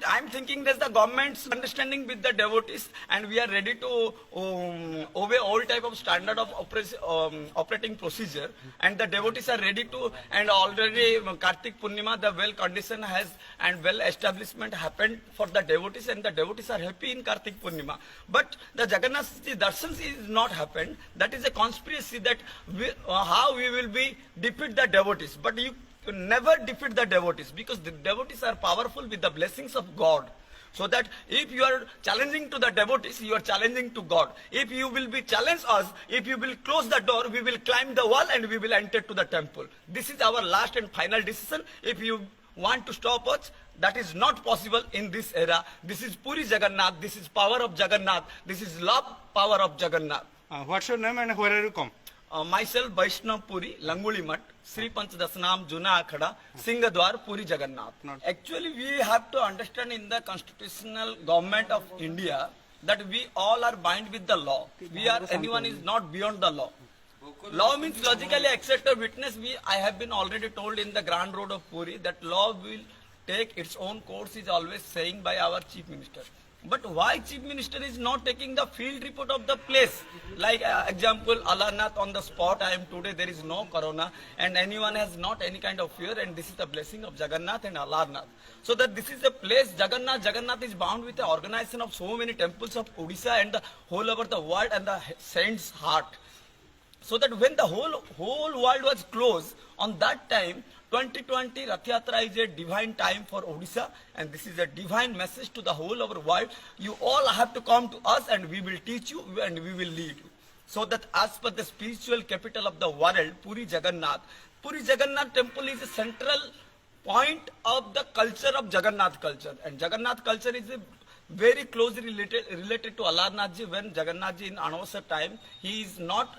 I'm thinking that the government's understanding with the devotees, and we are ready to obey all type of standard of operating procedure, and the devotees are ready to, and already Kartik Purnima, the well condition has and well establishment happened for the devotees, and the devotees are happy in Kartik Purnima. But the Jagannath Darshan is not happened. That is a conspiracy that how we will be defeat the devotees. But you never defeat the devotees, because the devotees are powerful with the blessings of God. So that if you are challenging to the devotees, you are challenging to God. If you will be challenge us, if you will close the door, we will climb the wall and we will enter to the temple. This is our last and final decision. If you want to stop us, that is not possible in this era. This is Puri Jagannath. This is power of Jagannath. This is love power of Jagannath. What's your name and where are you come? Myself Vaishnav Puri, Languli Mat, Sri Panchadasanam, Juna Akhada, Singadwar, Puri Jagannath. Actually, we have to understand in the constitutional government of India that we all are bound with the law. Anyone is not beyond the law. Law means logically accept a witness. I have been already told in the Grand Road of Puri that law will take its own course, is always saying by our Chief Minister. But why Chief Minister is not taking the field report of the place? Like example, Alarnath on the spot, I am today, there is no corona and anyone has not any kind of fear, and this is the blessing of Jagannath and Alarnath. So that this is a place, Jagannath is bound with the organization of so many temples of Odisha and the whole over the world and the saint's heart. So that when the whole world was closed, on that time, 2020 Rath Yatra is a divine time for Odisha, and this is a divine message to the whole of our world. You all have to come to us and we will teach you and we will lead you. So that as per the spiritual capital of the world, Puri Jagannath temple is a central point of the culture of Jagannath culture. And Jagannath culture is very closely related to Alarnathji. When Jagannathji in Anavasar time, he is not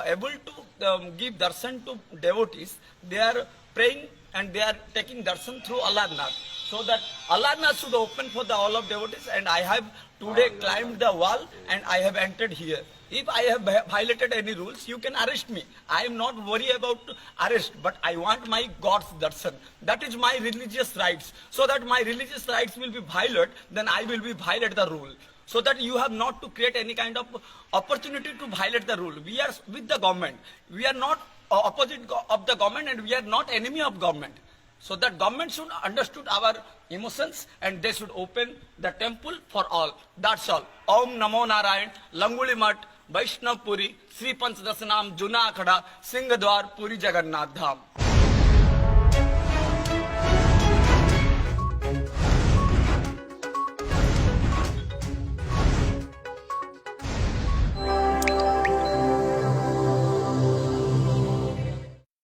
able to give darshan to devotees. They are praying and they are taking darshan through Alarnath. So that Alarnath should open for the all of devotees, and I have today climbed the wall and I have entered here. If I have violated any rules, you can arrest me. I am not worried about arrest, but I want my God's darshan. That is my religious rights. So that my religious rights will be violated, then I will be violate the rule. So that you have not to create any kind of opportunity to violate the rule. We are with the government. We are not opposite of the government, and we are not enemy of government. So that government should understood our emotions and they should open the temple for all. That's all. Om Namo Narayan, Languli Mat, Vaishnav Puri, Sri Panchadasanam, Juna Akhada, Singadwar, Puri Jagannath Dham.